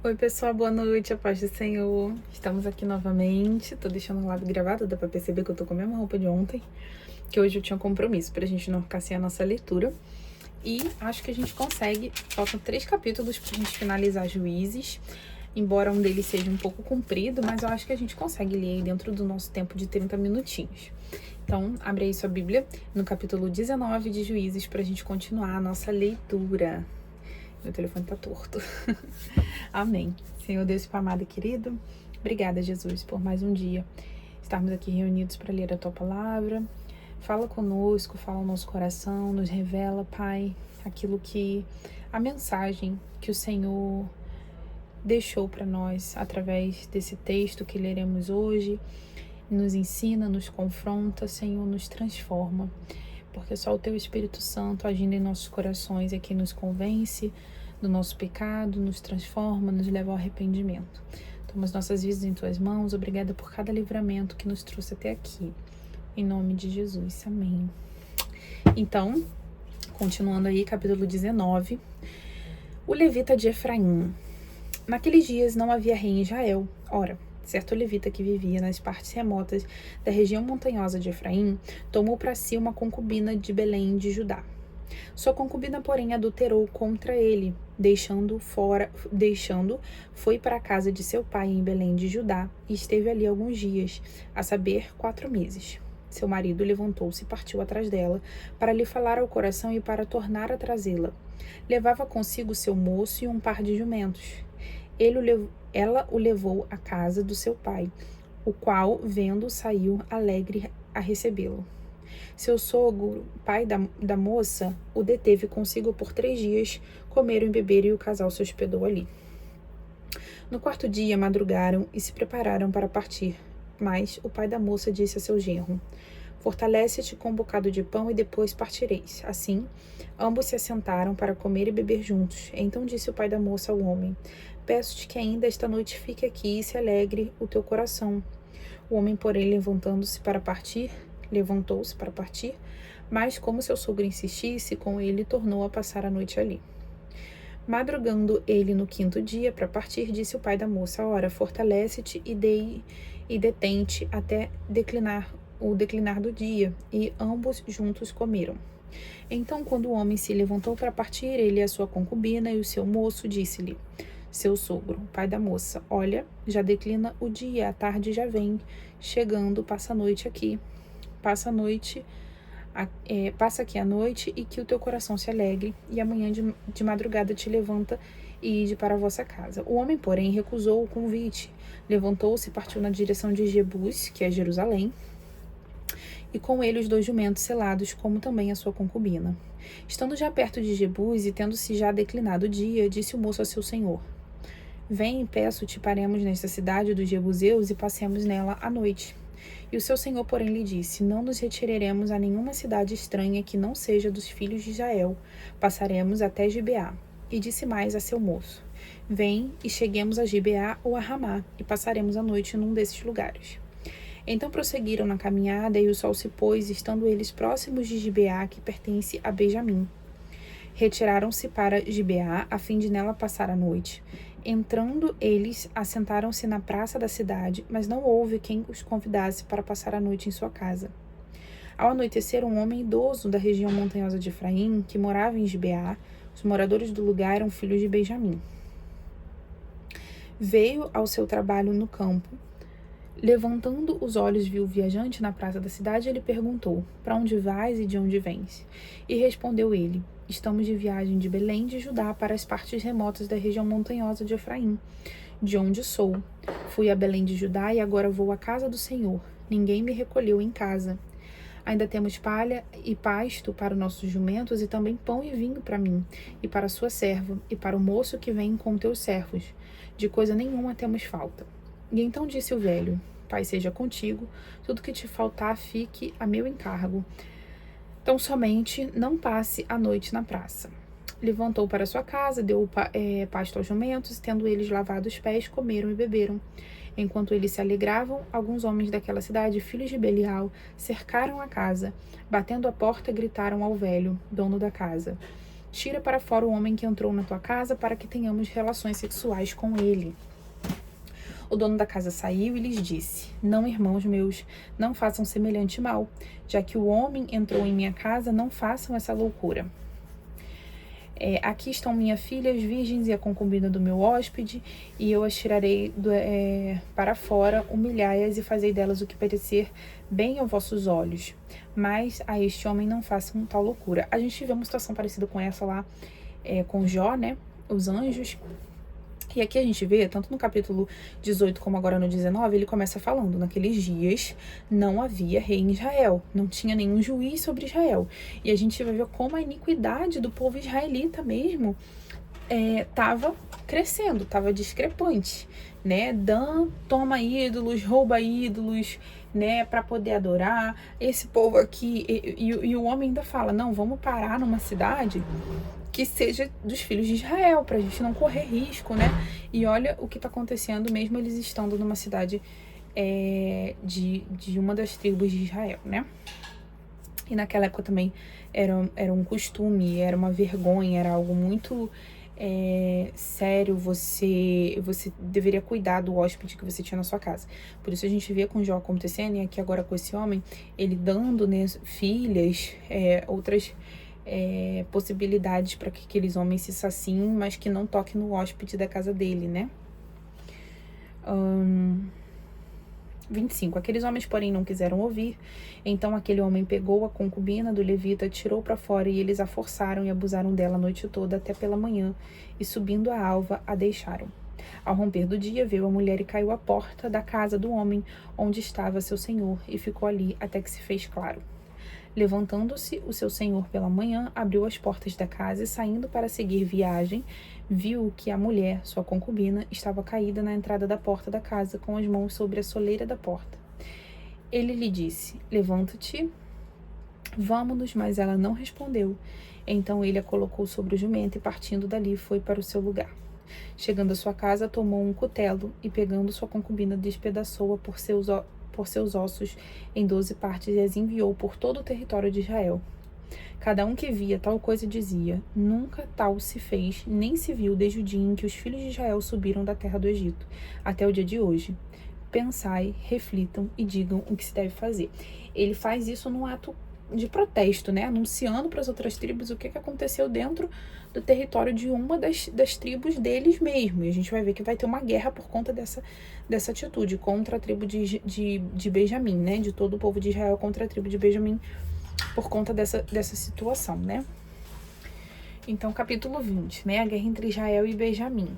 Oi, pessoal, boa noite, a paz do Senhor. Estamos aqui novamente. Tô deixando o lado gravado, dá pra perceber que eu tô com a mesma roupa de ontem, que hoje eu tinha um compromisso pra gente não ficar sem a nossa leitura. E acho que a gente consegue. Faltam 3 capítulos pra gente finalizar Juízes, embora um deles seja um pouco comprido, mas eu acho que a gente consegue ler dentro do nosso tempo de 30 minutinhos. Então, abre aí sua Bíblia no capítulo 19 de Juízes pra gente continuar a nossa leitura. Meu telefone tá torto. Amém. Senhor Deus Pai amado e querido, obrigada, Jesus, por mais um dia estarmos aqui reunidos para ler a Tua Palavra. Fala conosco, fala o nosso coração, nos revela, Pai, a mensagem que o Senhor deixou para nós através desse texto que leremos hoje. Nos ensina, nos confronta, Senhor, nos transforma. Porque só o Teu Espírito Santo agindo em nossos corações é quem nos convence do nosso pecado, nos transforma, nos leva ao arrependimento. Toma as nossas vidas em Tuas mãos. Obrigada por cada livramento que nos trouxe até aqui. Em nome de Jesus. Amém. Então, continuando aí, capítulo 19. O levita de Efraim. Naqueles dias não havia rei em Israel. Ora, certo levita que vivia nas partes remotas da região montanhosa de Efraim tomou para si uma concubina de Belém de Judá. Sua concubina, porém, adulterou contra ele, deixando, foi para a casa de seu pai em Belém de Judá e esteve ali alguns dias, a saber, 4 meses. Seu marido levantou-se e partiu atrás dela, para lhe falar ao coração e para tornar a trazê-la. Levava consigo seu moço e um par de jumentos. Ela o levou à casa do seu pai, o qual, vendo, saiu alegre a recebê-lo. Seu sogro, pai da moça, o deteve consigo por 3 dias, comeram e beberam e o casal se hospedou ali. No 4º dia madrugaram e se prepararam para partir, mas o pai da moça disse a seu genro: fortalece-te com um bocado de pão e depois partireis. Assim, ambos se assentaram para comer e beber juntos. Então disse o pai da moça ao homem: peço-te que ainda esta noite fique aqui e se alegre o teu coração. O homem, porém, levantou-se para partir, mas como seu sogro insistisse com ele, tornou a passar a noite ali. Madrugando ele no 5º dia para partir, disse o pai da moça: ora, fortalece-te e detente até o declinar do dia, e ambos juntos comeram. Então, quando o homem se levantou para partir, ele e a sua concubina e o seu moço, disse-lhe seu sogro, pai da moça: olha, já declina o dia, a tarde já vem chegando, passa aqui a noite e que o teu coração se alegre, e amanhã de madrugada te levanta e ide para a vossa casa. O homem, porém, recusou o convite, levantou-se e partiu na direção de Jebus, que é Jerusalém, e com ele os 2 jumentos selados, como também a sua concubina. Estando já perto de Jebus e tendo-se já declinado o dia, disse o moço a seu senhor: vem, peço-te, paremos nesta cidade dos Jebuseus e passemos nela a noite. E o seu senhor, porém, lhe disse: não nos retiraremos a nenhuma cidade estranha que não seja dos filhos de Israel. Passaremos até Gibeá. E disse mais a seu moço: vem e cheguemos a Gibeá ou a Ramá, e passaremos a noite num desses lugares. Então prosseguiram na caminhada, e o sol se pôs, estando eles próximos de Gibeá, que pertence a Benjamim. Retiraram-se para Gibeá, a fim de nela passar a noite. Entrando eles, assentaram-se na praça da cidade, mas não houve quem os convidasse para passar a noite em sua casa. Ao anoitecer, um homem idoso da região montanhosa de Efraim, que morava em Gibeá, os moradores do lugar eram filhos de Benjamim, veio ao seu trabalho no campo. Levantando os olhos, viu o viajante na praça da cidade e ele perguntou: para onde vais e de onde vens? E respondeu ele: estamos de viagem de Belém de Judá para as partes remotas da região montanhosa de Efraim, de onde sou. Fui a Belém de Judá e agora vou à casa do Senhor. Ninguém me recolheu em casa. Ainda temos palha e pasto para os nossos jumentos e também pão e vinho para mim, e para a sua serva, e para o moço que vem com teus servos. De coisa nenhuma temos falta. E então disse o velho: Pai seja contigo, tudo que te faltar fique a meu encargo. Então somente não passe a noite na praça. Levantou para sua casa, deu pasto aos jumentos, e tendo eles lavado os pés, comeram e beberam. Enquanto eles se alegravam, alguns homens daquela cidade, filhos de Belial, cercaram a casa. Batendo a porta, gritaram ao velho, dono da casa: tira para fora o homem que entrou na tua casa para que tenhamos relações sexuais com ele. O dono da casa saiu e lhes disse: Não, irmãos meus, não façam semelhante mal. Já que o homem entrou em minha casa, não façam essa loucura. Aqui estão minhas filhas virgens e a concubina do meu hóspede, e eu as tirarei para fora, humilhai-as e fazei delas o que parecer bem aos vossos olhos. Mas a este homem não façam tal loucura. A gente vê uma situação parecida com essa lá com Jó, né? Os anjos. E aqui a gente vê, tanto no capítulo 18 como agora no 19, ele começa falando: naqueles dias não havia rei em Israel, não tinha nenhum juiz sobre Israel. E a gente vai ver como a iniquidade do povo israelita mesmo estava crescendo, estava discrepante, né? Dan toma ídolos, rouba ídolos, né, para poder adorar. Esse povo aqui, e o homem ainda fala: não, vamos parar numa cidade que seja dos filhos de Israel, pra gente não correr risco, né? E olha o que tá acontecendo, mesmo eles estando numa cidade de uma das tribos de Israel, né? E naquela época também era um costume, era uma vergonha, era algo muito sério. Você deveria cuidar do hóspede que você tinha na sua casa. Por isso a gente vê com Jó acontecendo, e aqui agora com esse homem, ele dando, né, filhas, outras possibilidades para que aqueles homens se saciem, mas que não toquem no hóspede da casa dele, né? 25. Aqueles homens, porém, não quiseram ouvir. Então aquele homem pegou a concubina do levita, tirou para fora, e eles a forçaram e abusaram dela a noite toda até pela manhã, e subindo a alva a deixaram. Ao romper do dia, veio a mulher e caiu à porta da casa do homem onde estava seu senhor, e ficou ali até que se fez claro. Levantando-se o seu senhor pela manhã, abriu as portas da casa e, saindo para seguir viagem, viu que a mulher, sua concubina, estava caída na entrada da porta da casa, com as mãos sobre a soleira da porta. Ele lhe disse: Levanta-te, vamo-nos, mas ela não respondeu. Então ele a colocou sobre o jumento e, partindo dali, foi para o seu lugar. Chegando à sua casa, tomou um cutelo e, pegando sua concubina, despedaçou-a por seus ossos em 12 partes e as enviou por todo o território de Israel. Cada um que via tal coisa dizia: Nunca tal se fez, nem se viu desde o dia em que os filhos de Israel subiram da terra do Egito, até o dia de hoje. Pensai, reflitam e digam o que se deve fazer. Ele faz isso num ato de protesto, né? Anunciando para as outras tribos o que aconteceu dentro do território de uma das tribos deles mesmo. E a gente vai ver que vai ter uma guerra por conta dessa atitude contra a tribo de Benjamim, né? De todo o povo de Israel contra a tribo de Benjamim, por conta dessa situação, né? Então, capítulo 20, né? A guerra entre Israel e Benjamim.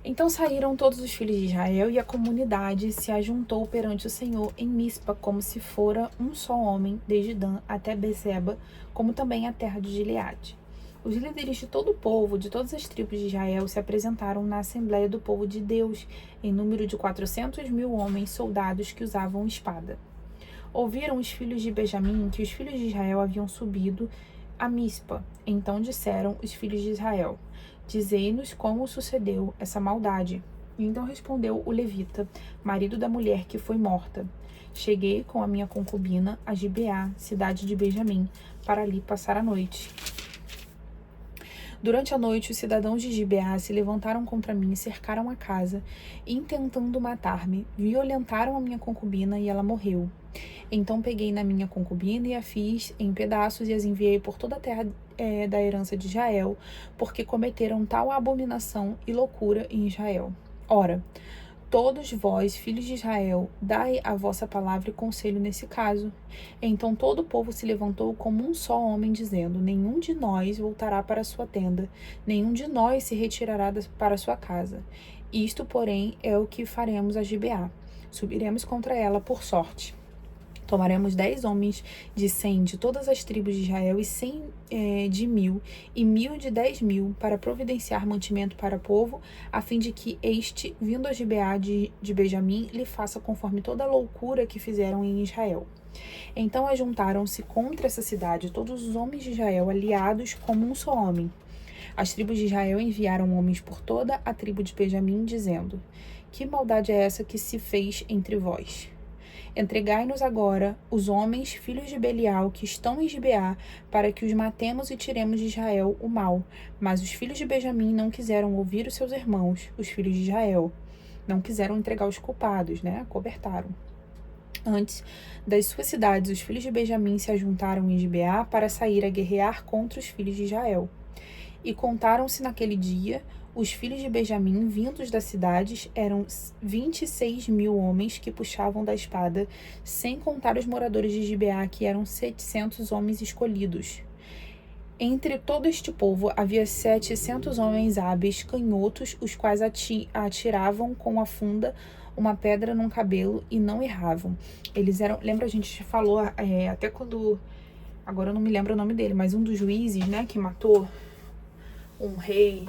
Então saíram todos os filhos de Israel, e a comunidade se ajuntou perante o Senhor em Mispa, como se fora um só homem, desde Dan até Bezeba, como também a terra de Gileade. Os líderes de todo o povo, de todas as tribos de Israel, se apresentaram na Assembleia do Povo de Deus, em número de 400.000 homens soldados que usavam espada. Ouviram os filhos de Benjamim que os filhos de Israel haviam subido a Mispa. Então disseram os filhos de Israel: Dizei-nos como sucedeu essa maldade. E então respondeu o levita, marido da mulher que foi morta: Cheguei com a minha concubina a Gibeá, cidade de Benjamim, para ali passar a noite. Durante a noite, os cidadãos de Gibeá se levantaram contra mim e cercaram a casa, intentando matar-me. Violentaram a minha concubina e ela morreu. Então peguei na minha concubina e a fiz em pedaços e as enviei por toda a terra da herança de Israel, porque cometeram tal abominação e loucura em Israel. Ora, todos vós, filhos de Israel, dai a vossa palavra e conselho nesse caso. Então todo o povo se levantou como um só homem, dizendo: Nenhum de nós voltará para a sua tenda, nenhum de nós se retirará para a sua casa. Isto, porém, é o que faremos a Gibeá. Subiremos contra ela por sorte. Tomaremos 10 homens de 100 de todas as tribos de Israel, e 100 de 1.000, e 1.000 de 10.000, para providenciar mantimento para o povo, a fim de que este, vindo a Gibeá de Benjamim, lhe faça conforme toda a loucura que fizeram em Israel. Então ajuntaram-se contra essa cidade todos os homens de Israel, aliados como um só homem. As tribos de Israel enviaram homens por toda a tribo de Benjamim, dizendo: Que maldade é essa que se fez entre vós? Entregai-nos agora os homens, filhos de Belial, que estão em Gibeá, para que os matemos e tiremos de Israel o mal. Mas os filhos de Benjamim não quiseram ouvir os seus irmãos, os filhos de Israel. Não quiseram entregar os culpados, acobertaram. Antes das suas cidades, os filhos de Benjamim se ajuntaram em Gibeá para sair a guerrear contra os filhos de Israel. E contaram-se naquele dia os filhos de Benjamim, vindos das cidades, eram 26.000 homens que puxavam da espada, sem contar os moradores de Gibeá, que eram 700 homens escolhidos. Entre todo este povo havia 700 homens hábeis, canhotos, os quais atiravam com a funda uma pedra num cabelo e não erravam. Eles eram, lembra, a gente falou até quando, agora eu não me lembro o nome dele, mas um dos juízes, que matou um rei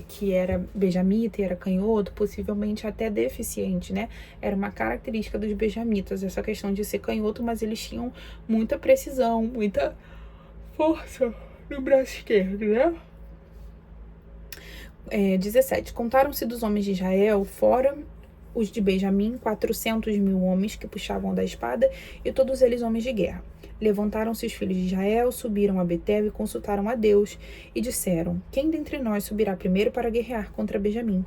que era benjamita e era canhoto, possivelmente até deficiente, Era uma característica dos benjamitas, essa questão de ser canhoto, mas eles tinham muita precisão, muita força no braço esquerdo, 17. Contaram-se dos homens de Israel, fora os de Benjamim, 400.000 homens que puxavam da espada, e todos eles homens de guerra. Levantaram-se os filhos de Israel, subiram a Betel e consultaram a Deus, e disseram: quem dentre nós subirá primeiro para guerrear contra Benjamim?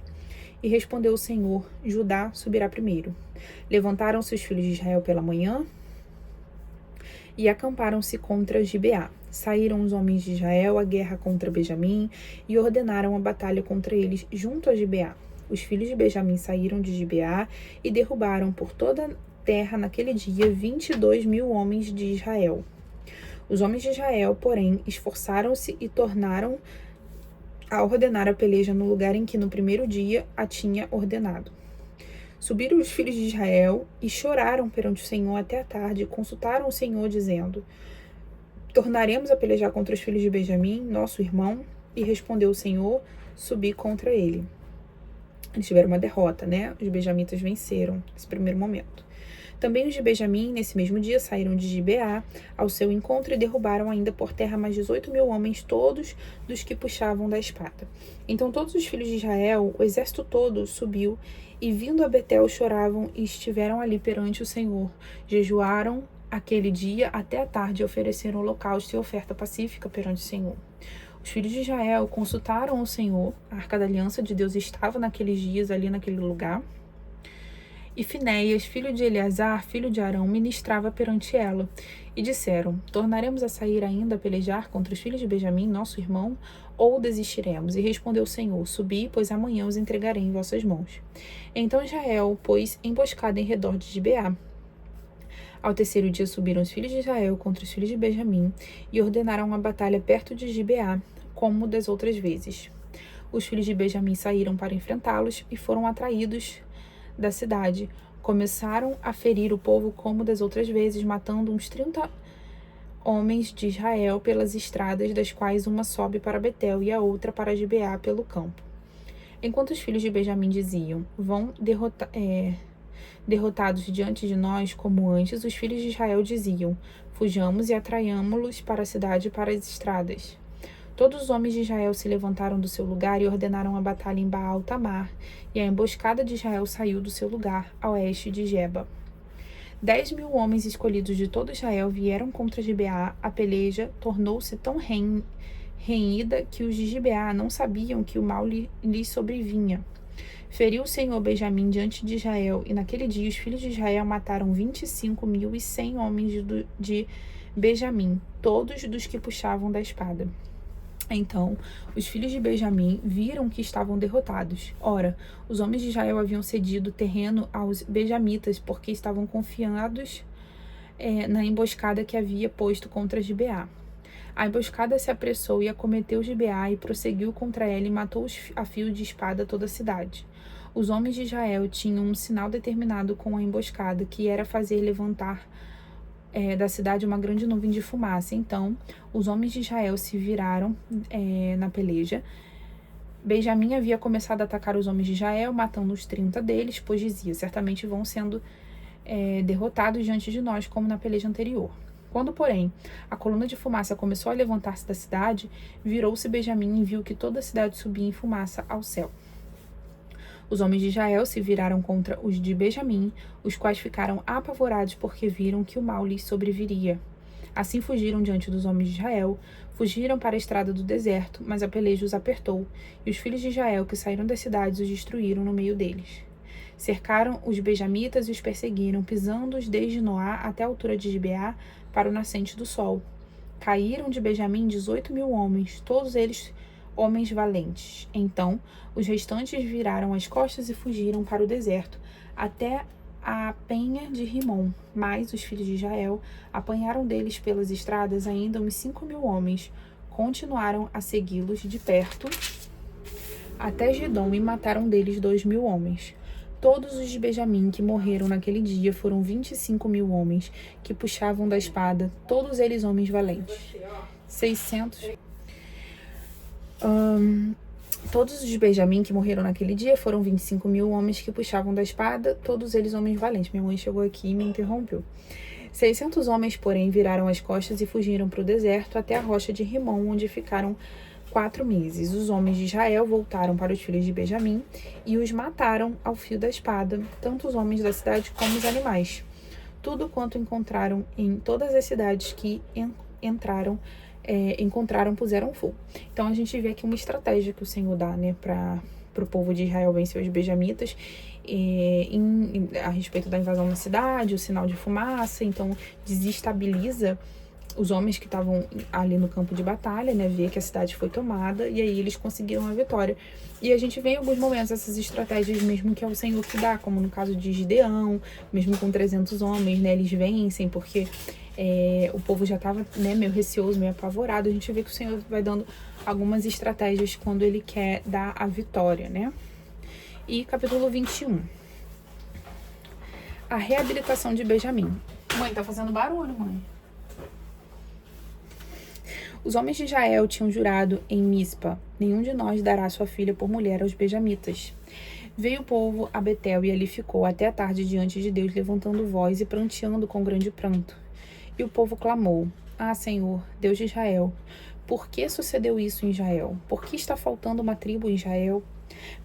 E respondeu o Senhor: Judá subirá primeiro. Levantaram-se os filhos de Israel pela manhã e acamparam-se contra Gibeá. Saíram os homens de Israel à guerra contra Benjamim e ordenaram a batalha contra eles junto a Gibeá. Os filhos de Benjamim saíram de Gibeá e derrubaram por toda a terra naquele dia 22.000 homens de Israel. Os homens de Israel, porém, esforçaram-se e tornaram a ordenar a peleja no lugar em que no primeiro dia a tinha ordenado. Subiram os filhos de Israel e choraram perante o Senhor até a tarde e consultaram o Senhor, dizendo: tornaremos a pelejar contra os filhos de Benjamim, nosso irmão? E respondeu o Senhor: subi contra ele. Eles tiveram uma derrota, Os benjamitas venceram nesse primeiro momento. Também os de Benjamim, nesse mesmo dia, saíram de Gibeá ao seu encontro e derrubaram ainda por terra mais 18.000 homens, todos dos que puxavam da espada. Então todos os filhos de Israel, o exército todo, subiu, e vindo a Betel choravam e estiveram ali perante o Senhor. Jejuaram aquele dia até a tarde e ofereceram holocausto e oferta pacífica perante o Senhor. Os filhos de Israel consultaram o Senhor, a Arca da Aliança de Deus estava naqueles dias ali naquele lugar, e Finéias, filho de Eleazar, filho de Arão, ministrava perante ela. E disseram: tornaremos a sair ainda a pelejar contra os filhos de Benjamim, nosso irmão, ou desistiremos? E respondeu o Senhor: subi, pois amanhã os entregarei em vossas mãos. Então Israel pôs emboscada em redor de Gibeá. Ao terceiro dia subiram os filhos de Israel contra os filhos de Benjamim e ordenaram uma batalha perto de Gibeá, como das outras vezes. Os filhos de Benjamim saíram para enfrentá-los e foram atraídos da cidade. Começaram a ferir o povo como das outras vezes, matando uns 30 homens de Israel pelas estradas, das quais uma sobe para Betel e a outra para Gibeá pelo campo. Enquanto os filhos de Benjamim diziam: vão derrotados diante de nós como antes, os filhos de Israel diziam: fujamos e atraiamo-los para a cidade e para as estradas. Todos os homens de Israel se levantaram do seu lugar e ordenaram a batalha em Baal-Tamar, e a emboscada de Israel saiu do seu lugar, a oeste de Geba. 10.000 homens escolhidos de todo Israel vieram contra Gibeá. A peleja tornou-se tão renhida que os de Gibeá não sabiam que o mal lhes sobrevinha. Feriu o Senhor Benjamim diante de Israel, e naquele dia os filhos de Israel mataram 25.100 homens de Benjamim, todos dos que puxavam da espada. Então, os filhos de Benjamim viram que estavam derrotados. Ora, os homens de Israel haviam cedido terreno aos benjamitas, porque estavam confiados na emboscada que havia posto contra Gibeá. A emboscada se apressou e acometeu Gibeá e prosseguiu contra ela e matou a fio de espada toda a cidade. Os homens de Israel tinham um sinal determinado com a emboscada, que era fazer levantar da cidade uma grande nuvem de fumaça. Então, os homens de Israel se viraram na peleja. Benjamim havia começado a atacar os homens de Israel, matando os 30 deles, pois dizia: certamente vão sendo derrotados diante de nós, como na peleja anterior. Quando, porém, a coluna de fumaça começou a levantar-se da cidade, virou-se Benjamim e viu que toda a cidade subia em fumaça ao céu. Os homens de Israel se viraram contra os de Benjamim, os quais ficaram apavorados porque viram que o mal lhes sobreviria. Assim fugiram diante dos homens de Israel, fugiram para a estrada do deserto, mas a peleja os apertou, e os filhos de Israel que saíram das cidades os destruíram no meio deles. Cercaram os benjamitas e os perseguiram, pisando-os desde Noá até a altura de Gibeá, para o nascente do sol. Caíram de Benjamim 18.000 homens, todos eles homens valentes. Então, os restantes viraram as costas e fugiram para o deserto, até a penha de Rimom. Mas os filhos de Israel apanharam deles pelas estradas ainda uns 5.000 homens. Continuaram a segui-los de perto até Gidom e mataram deles 2.000 homens. Todos os de Benjamim que morreram naquele dia foram 25.000 homens que puxavam da espada, todos eles homens valentes. 600. Todos os de Benjamim que morreram naquele dia foram 25.000 homens que puxavam da espada, todos eles homens valentes. Minha mãe chegou aqui e me interrompeu. 600 homens, porém, viraram as costas e fugiram para o deserto até a rocha de Rimom, onde ficaram 4 meses. Os homens de Israel voltaram para os filhos de Benjamim e os mataram ao fio da espada, tanto os homens da cidade como os animais. Tudo quanto encontraram em todas as cidades que encontraram, puseram fogo. Então a gente vê aqui uma estratégia que o Senhor dá, né, para o povo de Israel vencer os benjamitas, a respeito da invasão da cidade, o sinal de fumaça. Então desestabiliza os homens que estavam ali no campo de batalha, né, ver que a cidade foi tomada, e aí eles conseguiram a vitória. E a gente vê em alguns momentos essas estratégias mesmo que é o Senhor que dá, como no caso de Gideão, mesmo com 300 homens, né, eles vencem, porque o povo já estava, né, meio receoso, meio apavorado. A gente vê que o Senhor vai dando algumas estratégias quando ele quer dar a vitória, né. E capítulo 21. A reabilitação de Benjamim. Mãe, tá fazendo barulho, mãe. Os homens de Israel tinham jurado em Mispa: nenhum de nós dará sua filha por mulher aos benjamitas. Veio o povo a Betel e ali ficou até a tarde diante de Deus, levantando voz e pranteando com grande pranto. E o povo clamou: Ah, Senhor, Deus de Israel, por que sucedeu isso em Israel? Por que está faltando uma tribo em Israel?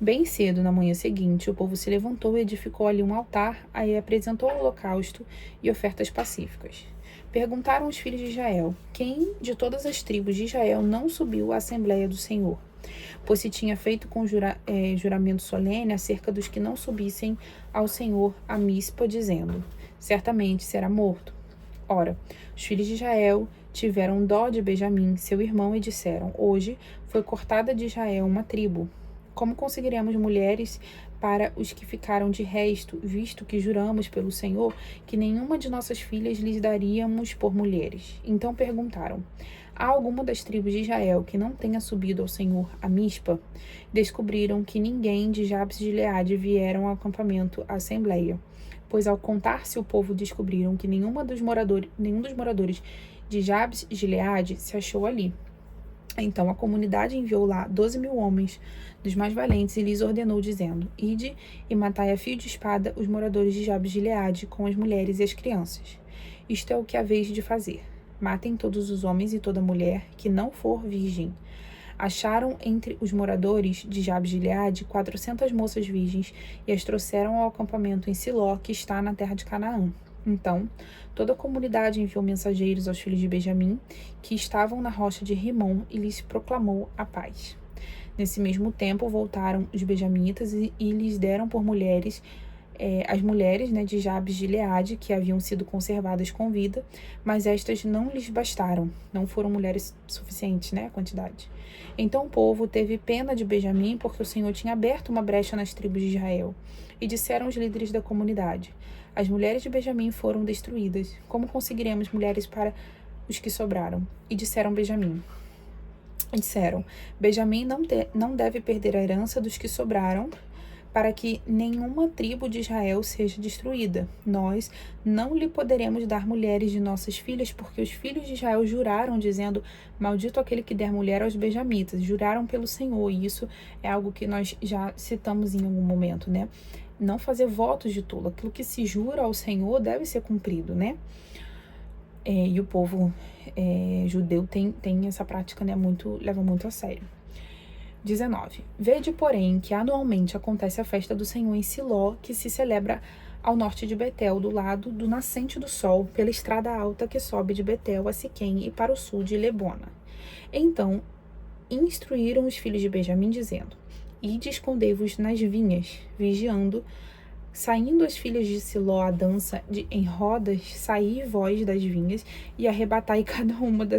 Bem cedo, na manhã seguinte, o povo se levantou e edificou ali um altar, aí apresentou holocausto e ofertas pacíficas. Perguntaram os filhos de Israel: quem de todas as tribos de Israel não subiu à Assembleia do Senhor? Pois se tinha feito com juramento solene acerca dos que não subissem ao Senhor a Mispa, dizendo: certamente será morto. Ora, os filhos de Israel tiveram dó de Benjamim, seu irmão, e disseram: hoje foi cortada de Israel uma tribo. Como conseguiremos mulheres para os que ficaram de resto, visto que juramos pelo Senhor que nenhuma de nossas filhas lhes daríamos por mulheres? Então perguntaram: há alguma das tribos de Israel que não tenha subido ao Senhor a Mispa? Descobriram que ninguém de Jabes de Gileade vieram ao acampamento à assembleia, pois ao contar-se o povo descobriram que nenhum dos moradores de Jabes de Gileade se achou ali. Então a comunidade enviou lá 12.000 homens dos mais valentes e lhes ordenou, dizendo: ide e matai a fio de espada os moradores de Jabes de Gileade, com as mulheres e as crianças. Isto é o que haveis de fazer: matem todos os homens e toda mulher que não for virgem. Acharam entre os moradores de Jabes de Gileade 400 moças virgens e as trouxeram ao acampamento em Siló, que está na terra de Canaã. Então, toda a comunidade enviou mensageiros aos filhos de Benjamim, que estavam na rocha de Rimom, e lhes proclamou a paz. Nesse mesmo tempo, voltaram os benjamitas e lhes deram por mulheres as mulheres, né, de Jabes de Gileade, que haviam sido conservadas com vida, mas estas não lhes bastaram, não foram mulheres suficientes, né, a quantidade. Então o povo teve pena de Benjamim, porque o Senhor tinha aberto uma brecha nas tribos de Israel. E disseram os líderes da comunidade: as mulheres de Benjamim foram destruídas. Como conseguiremos mulheres para os que sobraram? E disseram Benjamim: Benjamim não deve perder a herança dos que sobraram, para que nenhuma tribo de Israel seja destruída. Nós não lhe poderemos dar mulheres de nossas filhas, porque os filhos de Israel juraram, dizendo: maldito aquele que der mulher aos benjamitas. Juraram pelo Senhor, e isso é algo que nós já citamos em algum momento, né? Não fazer votos de tolo. Aquilo que se jura ao Senhor deve ser cumprido, né? E o povo judeu tem essa prática, né? Leva muito a sério. 19. Vede, porém, que anualmente acontece a festa do Senhor em Siló, que se celebra ao norte de Betel, do lado do nascente do sol, pela estrada alta que sobe de Betel a Siquém e para o sul de Lebona. Então instruíram os filhos de Benjamim, dizendo: Ide, escondei-vos nas vinhas, vigiando. Saindo as filhas de Siló à dança em rodas, saí vós das vinhas e arrebatai cada uma da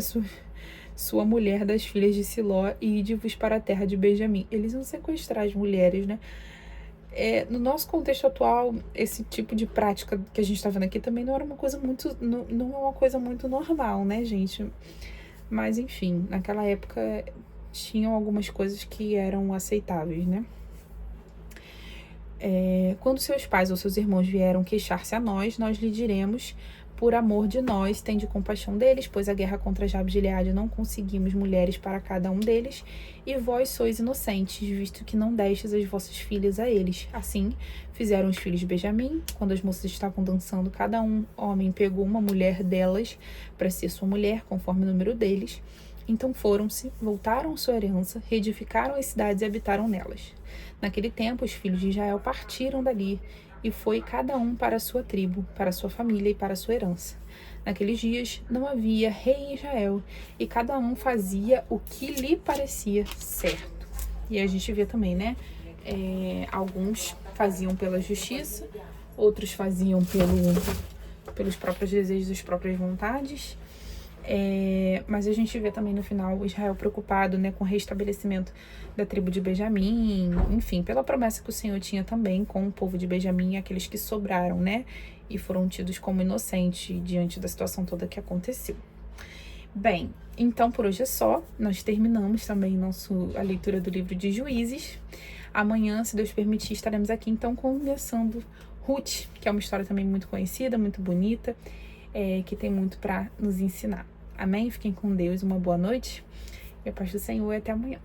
sua mulher das filhas de Siló e ide-vos para a terra de Benjamim. Eles vão sequestrar as mulheres, né? No nosso contexto atual, esse tipo de prática que a gente está vendo aqui também não era uma coisa muito, não é uma coisa muito normal, né, gente? Mas, enfim, naquela época tinham algumas coisas que eram aceitáveis, né? Quando seus pais ou seus irmãos vieram queixar-se a nós lhe diremos: por amor de nós, tende compaixão deles, pois a guerra contra Jabes de Gileade não conseguimos mulheres para cada um deles, e vós sois inocentes, visto que não destes as vossas filhas a eles. Assim fizeram os filhos de Benjamim. Quando as moças estavam dançando, cada homem pegou uma mulher delas para ser sua mulher, conforme o número deles. Então foram-se, voltaram à sua herança, reedificaram as cidades e habitaram nelas. Naquele tempo, os filhos de Israel partiram dali, e foi cada um para a sua tribo, para a sua família e para a sua herança. Naqueles dias não havia rei em Israel, e cada um fazia o que lhe parecia certo. E a gente vê também, né? Alguns faziam pela justiça, outros faziam pelos próprios desejos, das próprias vontades. Mas a gente vê também no final Israel preocupado, né, com o restabelecimento da tribo de Benjamim, enfim, pela promessa que o Senhor tinha também com o povo de Benjamim, aqueles que sobraram, né, e foram tidos como inocentes diante da situação toda que aconteceu. Bem, então por hoje é só. Nós terminamos também a leitura do livro de Juízes. Amanhã, se Deus permitir, estaremos aqui então começando Ruth, que é uma história também muito conhecida, muito bonita, que tem muito para nos ensinar. Amém? Fiquem com Deus, uma boa noite. E a paz do Senhor e até amanhã.